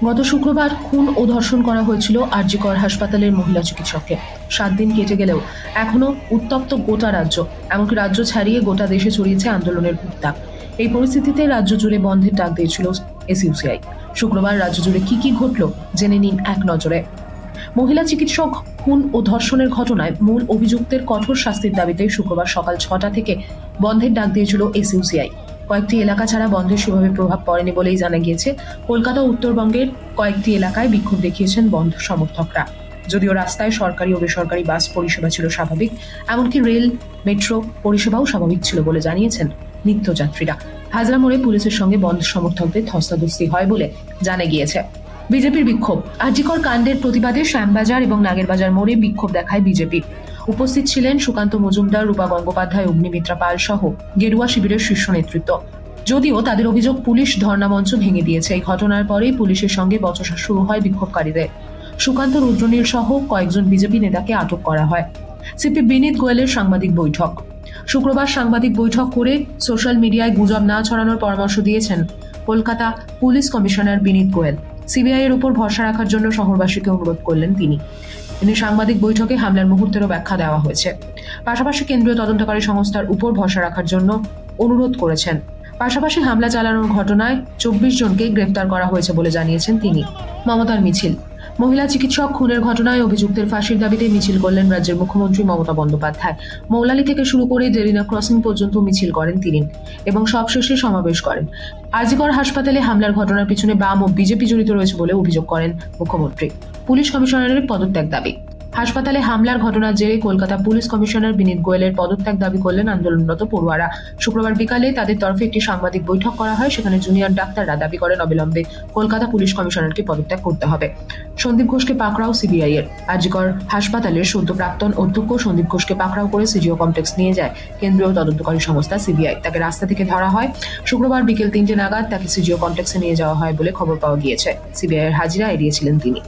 গত শুক্রবার খুন ও ধর্ষণ করা হয়েছিল আর.জি. কর হাসপাতালের মহিলা চিকিৎসককে। 7 দিন কেটে গেলেও এখনো উত্তপ্ত গোটা রাজ্য, এমনকি রাজ্য ছাড়িয়ে গোটা দেশে ছড়িয়েছে আন্দোলনের উত্তাপ। এই পরিস্থিতিতে রাজ্য জুড়ে বন্ধের ডাক দিয়েছিল এসইউসিআই। শুক্রবার রাজ্য জুড়ে কি ঘটল জেনে নিন এক নজরে। মহিলা চিকিৎসক খুন ও ধর্ষণের ঘটনায় মূল অভিযুক্তের কঠোর শাস্তির দাবিতে শুক্রবার সকাল 6টা থেকে বন্ধের ডাক দিয়েছিল এসইউসিআই। কয়েকটি এলাকা ছাড়া বন্ধের সেভাবে প্রভাব পড়েনি বলেই জানা গিয়েছে। কলকাতা ও উত্তরবঙ্গের কয়েকটি এলাকায় বিক্ষোভ দেখিয়েছেন বন্ধ সমর্থকরা। যদিও রাস্তায় সরকারি ও বেসরকারি বাস পরিষেবা ছিল স্বাভাবিক, এমনকি রেল, মেট্রো পরিষেবাও স্বাভাবিক ছিল বলে জানিয়েছেন নিত্যযাত্রীরা। হাজরা মোড়ে পুলিশের সঙ্গে বন্ধ সমর্থকদের ধস্তাধস্তি হয় বলে জানা গিয়েছে। বিজেপির বিক্ষোভ। আর.জি. কর কাণ্ডের প্রতিবাদে শ্যামবাজার এবং নাগেরবাজার মোড়ে বিক্ষোভ দেখায় বিজেপি। উপস্থিত ছিলেন সুকান্ত মজুমদার, রূপা গঙ্গোপাধ্যায়, অগ্নিমিত্রা পাল সহ গেরুয়া শিবিরের শীর্ষ নেতৃত্ব। যদিও তাদের অভিযোগ পুলিশ ধর্ণামঞ্চ ভেঙে দিয়েছে। এই ঘটনার পরেই পুলিশের সঙ্গে বচসা শুরু হয় বিক্ষোভকারীদের। সুকান্ত, রুদ্রনীল সহ কয়েকজন বিজেপি নেতাকে আটক করা হয়। সিপি বিনীত গোয়েলের সাংবাদিক বৈঠক। শুক্রবার সাংবাদিক বৈঠক করে সোশ্যাল মিডিয়ায় গুজব না ছড়ানোর পরামর্শ দিয়েছেন কলকাতা পুলিশ কমিশনার বিনীত গোয়েল। সিবিআই এর উপর ভরসা রাখার জন্য শহরবাসীকে অনুরোধ করলেন তিনি। সাংবাদিক বৈঠকে হামলার মুহূর্তেরও ব্যাখ্যা দেওয়া হয়েছে। পাশাপাশি কেন্দ্রীয় তদন্তকারী সংস্থার উপর ভরসা রাখার জন্য অনুরোধ করেছেন। পাশাপাশি হামলা চালানোর ঘটনায় 24 জনকে গ্রেফতার করা হয়েছে বলে জানিয়েছেন তিনি। মমতার মিছিল। মহিলা চিকিৎসক খুনের ঘটনায় অভিযুক্তের ফাঁসির দাবিতে মিছিল করলেন রাজ্যের মুখ্যমন্ত্রী মমতা বন্দ্যোপাধ্যায়। মৌলালি থেকে শুরু করে জেরিনা ক্রসিং পর্যন্ত মিছিল করেন তিনি এবং সবশেষে সমাবেশ করেন। আর.জি. কর হাসপাতালে হামলার ঘটনার পিছনে বাম ও বিজেপি জড়িত রয়েছে বলে অভিযোগ করেন মুখ্যমন্ত্রী। পুলিশ কমিশনারের পদত্যাগ দাবি। হাসপাতালে হামলার ঘটনার জেরে কলকাতা পুলিশ কমিশনার বিনীত গোয়েলের পদত্যাগ দাবি করলেন আন্দোলনরত পড়ুয়ারা। শুক্রবার বিকালে তাদের তরফে একটি সাংবাদিক বৈঠক করা হয়। সেখানে জুনিয়র ডাক্তাররা দাবি করেন অবিলম্বে কলকাতা পুলিশ কমিশনারকে পদত্যাগ করতে হবে। সন্দীপ ঘোষকে পাকড়াও সিবিআই এর। আর.জি. কর হাসপাতালের সদ্য প্রাক্তন অধ্যক্ষ সন্দীপ ঘোষকে পাকড়াও করে সিজিও কমপ্লেক্স নিয়ে যায় কেন্দ্রীয় তদন্তকারী সংস্থা সিবিআই। তাকে রাস্তা থেকে ধরা হয়। শুক্রবার বিকেল 3টে নাগাদ তাকে সিজিও কমপ্লেক্সে নিয়ে যাওয়া হয় বলে খবর পাওয়া গিয়েছে। সিবিআই এর হাজিরা এড়িয়েছিলেন তিনি।